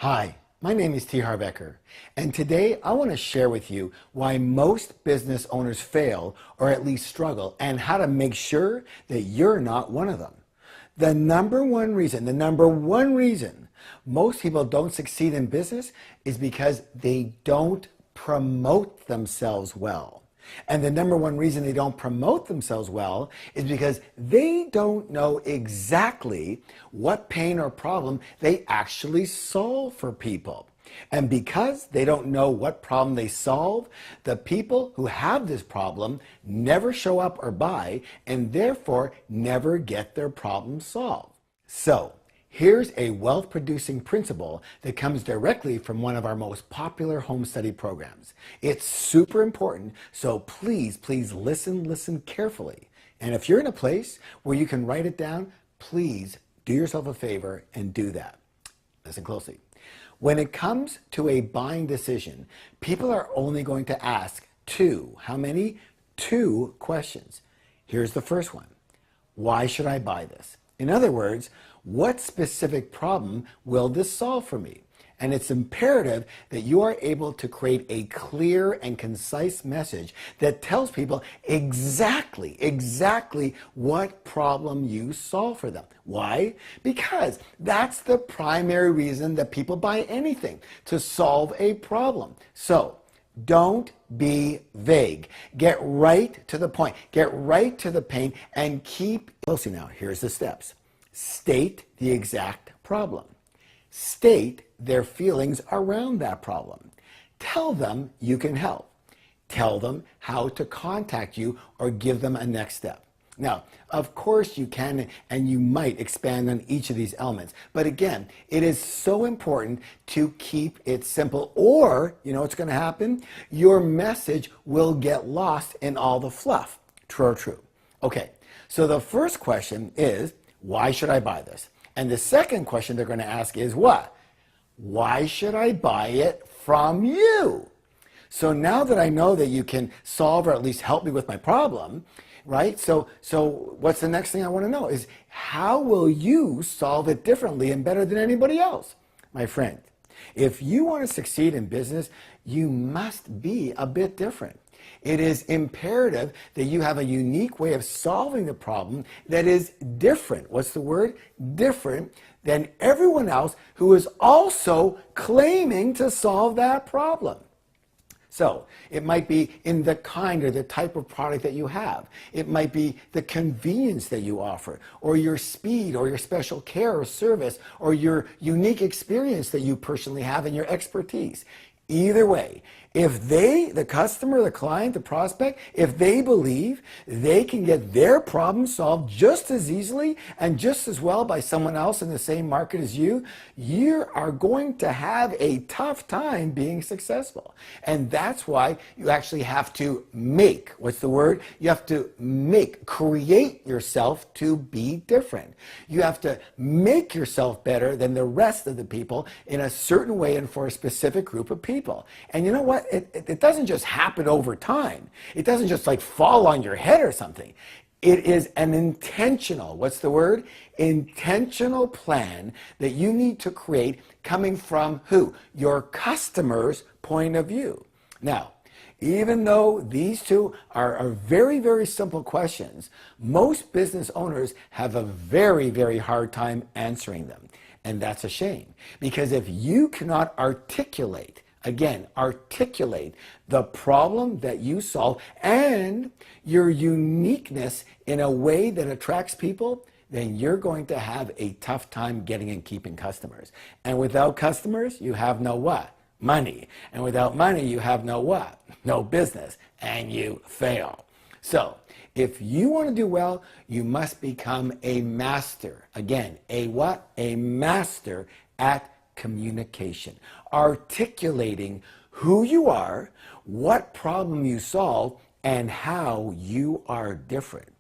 Hi, my name is T. Harbecker, and today I want to share with you why most business owners fail or at least struggle and how to make sure that you're not one of them. The number one reason most people don't succeed in business is because they don't promote themselves well. And the number one reason they don't promote themselves well is because they don't know exactly what pain or problem they actually solve for people. And because they don't know what problem they solve, the people who have this problem never show up or buy, and therefore never get their problem solved. So, here's a wealth-producing principle that comes directly from one of our most popular home study programs. It's super important, so please listen carefully. And if you're in a place where you can write it down, please do yourself a favor and do that. Listen closely. When it comes to a buying decision, people are only going to ask how many? Two questions. Here's the first one. Why should I buy this? In other words, what specific problem will this solve for me? And it's imperative that you are able to create a clear and concise message that tells people exactly what problem you solve for them. Why? Because that's the primary reason that people buy anything, to solve a problem. So, don't be vague. Get right to the point. Get right to the pain and keep closely now. Here's the steps. State the exact problem. State their feelings around that problem. Tell them you can help. Tell them how to contact you or give them a next step. Now, of course you can and you might expand on each of these elements. But again, it is so important to keep it simple, or, you know what's going to happen? Your message will get lost in all the fluff. True or true? Okay, so the first question is, why should I buy this? And the second question they're going to ask is what? Why should I buy it from you? So now that I know that you can solve or at least help me with my problem, right? So what's the next thing I want to know is, how will you solve it differently and better than anybody else? My friend, if you want to succeed in business, you must be a bit different. It is imperative that you have a unique way of solving the problem that is different. What's the word? Different than everyone else who is also claiming to solve that problem. So it might be in the kind or the type of product that you have. It might be the convenience that you offer, or your speed, or your special care or service, or your unique experience that you personally have and your expertise. Either way, if they, the customer, the client, the prospect, if they believe they can get their problem solved just as easily and just as well by someone else in the same market as you, you are going to have a tough time being successful. And that's why you actually have to make, what's the word? You have to create yourself to be different. You have to make yourself better than the rest of the people in a certain way and for a specific group of people. And you know what? It doesn't just happen over time. It doesn't just like fall on your head or something. It is an intentional, what's the word? Intentional plan that you need to create coming from who? Your customer's point of view. Now, even though these two are very simple questions, most business owners have a very hard time answering them. And that's a shame, because if you cannot articulate the problem that you solve and your uniqueness in a way that attracts people, then you're going to have a tough time getting and keeping customers. And without customers, you have no what? Money. And without money, you have no what? No business. And you fail. So, if you want to do well, you must become a master. Again, a what? A master at communication. Articulating who you are, what problem you solve, and how you are different.